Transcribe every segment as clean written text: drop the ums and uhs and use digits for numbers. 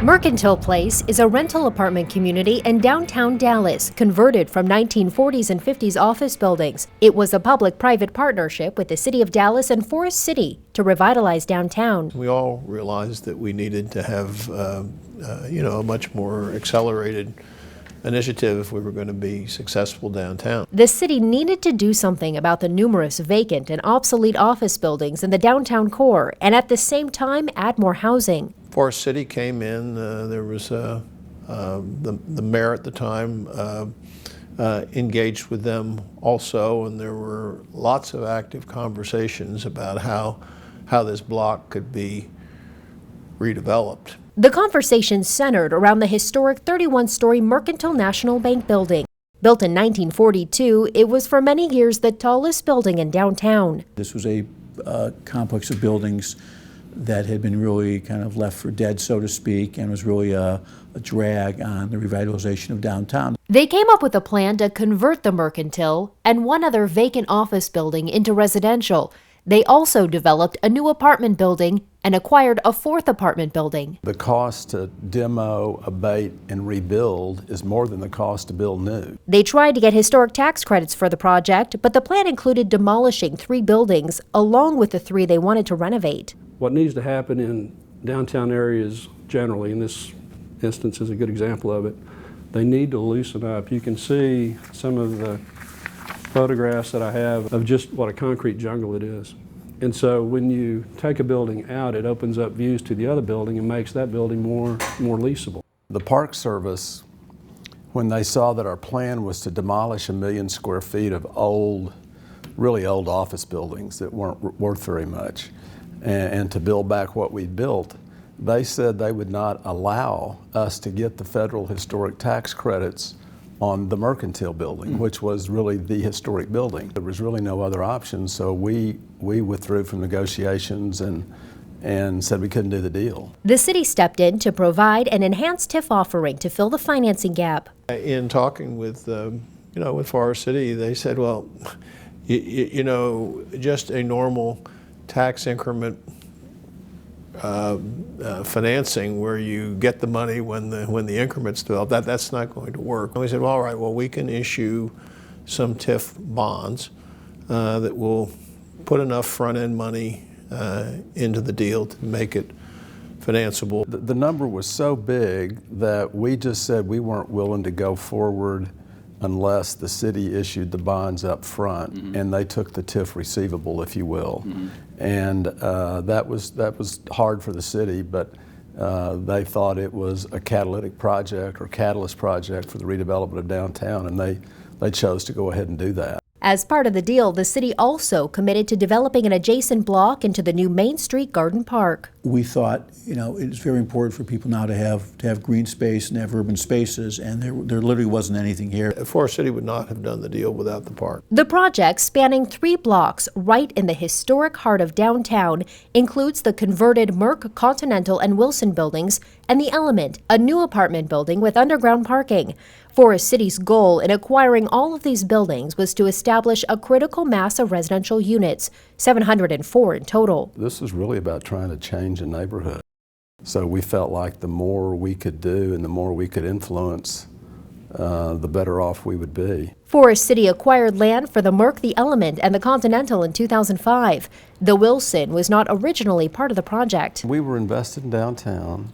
Mercantile Place is a rental apartment community in downtown Dallas, converted from 1940s and 50s office buildings. It was a public-private partnership with the City of Dallas and Forest City to revitalize downtown. We all realized that we needed to have, a much more accelerated initiative if we were going to be successful downtown. The city needed to do something about the numerous vacant and obsolete office buildings in the downtown core, and at the same time add more housing. Forest City came in. There was the mayor at the time engaged with them also, and there were lots of active conversations about how this block could be redeveloped. The conversation centered around the historic 31-story Mercantile National Bank building. Built in 1942, it was for many years the tallest building in downtown. This was a complex of buildings that had been really kind of left for dead, so to speak, and was really a drag on the revitalization of downtown. They came up with a plan to convert the Mercantile and one other vacant office building into residential. They also developed a new apartment building and acquired a fourth apartment building. The cost to demo, abate, and rebuild is more than the cost to build new. They tried to get historic tax credits for the project, but the plan included demolishing 3 buildings along with the 3 they wanted to renovate. What needs to happen in downtown areas generally, and this instance is a good example of it, they need to loosen up. You can see some of the photographs that I have of just what a concrete jungle it is. And so when you take a building out, it opens up views to the other building and makes that building more leasable. The Park Service, when they saw that our plan was to demolish 1 million square feet of really old office buildings that weren't worth very much, and to build back what we built, they said they would not allow us to get the federal historic tax credits on the Mercantile building, which was really the historic building. There was really no other option, so we withdrew from negotiations and said we couldn't do the deal. The city stepped in to provide an enhanced TIF offering to fill the financing gap. In talking with, with Forest City, they said, well, just a normal tax increment financing where you get the money when the increment's developed, that's not going to work. And we said, well, all right, well, we can issue some TIF bonds that will put enough front-end money into the deal to make it financeable. The number was so big that we just said we weren't willing to go forward unless the city issued the bonds up front, and they took the TIF receivable, if you will. And that was hard for the city, but they thought it was a catalytic project or catalyst project for the redevelopment of downtown, and they chose to go ahead and do that. As part of the deal, the city also committed to developing an adjacent block into the new Main Street Garden Park. We thought, it's very important for people now to have green space and have urban spaces, and there literally wasn't anything here. Forest City would not have done the deal without the park. The project, spanning 3 blocks right in the historic heart of downtown, includes the converted Merc, Continental, and Wilson buildings and the Element, a new apartment building with underground parking. Forest City's goal in acquiring all of these buildings was to establish a critical mass of residential units, 704 in total. This is really about trying to change a neighborhood. So we felt like the more we could do and the more we could influence, the better off we would be. Forest City acquired land for the Merc, the Element, and the Continental in 2005. The Wilson was not originally part of the project. We were invested in downtown,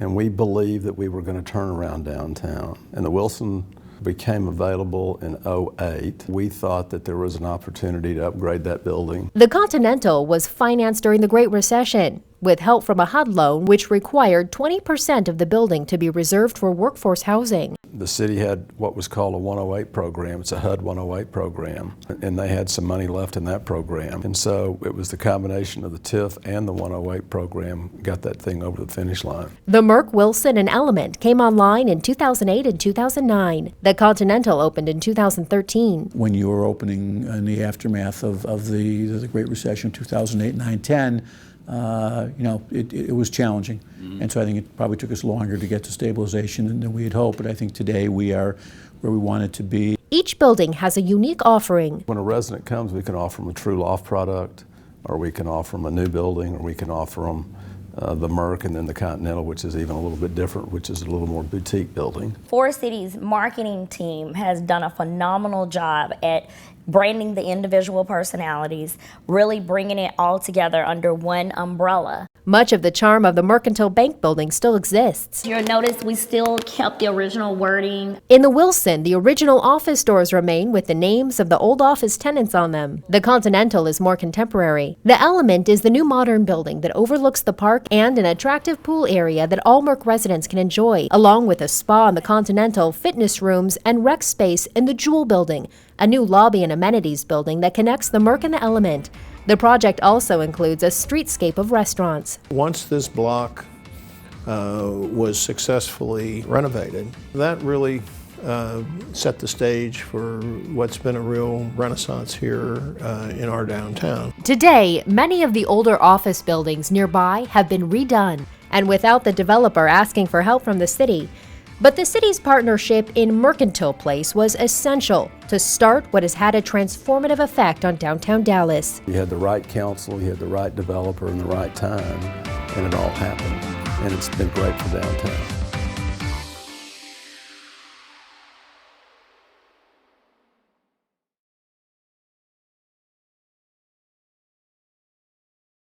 and we believed that we were going to turn around downtown. And the Wilson became available in '08. We thought that there was an opportunity to upgrade that building. The Continental was financed during the Great Recession with help from a HUD loan, which required 20% of the building to be reserved for workforce housing. The city had what was called a 108 program. It's a HUD 108 program, and they had some money left in that program. And so it was the combination of the TIF and the 108 program got that thing over the finish line. The Merc, Wilson, and Element came online in 2008 and 2009. The Continental opened in 2013. When you were opening in the aftermath of the Great Recession, 2008, 9, 10, it was challenging. And so I think it probably took us longer to get to stabilization than we had hoped, but I think today we are where we wanted to be. Each building has a unique offering. When a resident comes, we can offer them a true loft product, or we can offer them a new building, or we can offer them the Merc, and then the Continental, which is even a little bit different, which is a little more boutique building. Forest City's marketing team has done a phenomenal job at branding the individual personalities, really bringing it all together under one umbrella. Much of the charm of the Mercantile Bank building still exists. You'll notice we still kept the original wording. In the Wilson, the original office doors remain with the names of the old office tenants on them. The Continental is more contemporary. The Element is the new modern building that overlooks the park and an attractive pool area that all Merc residents can enjoy, along with a spa in the Continental, fitness rooms, and rec space in the Jewel building, a new lobby and amenities building that connects the Merc and the Element. The project also includes a streetscape of restaurants. Once this block was successfully renovated, that really set the stage for what's been a real renaissance here in our downtown. Today, many of the older office buildings nearby have been redone, and without the developer asking for help from the city. But the city's partnership in Mercantile Place was essential to start what has had a transformative effect on downtown Dallas. You had the right council, you had the right developer in the right time, and it all happened. And it's been great for downtown.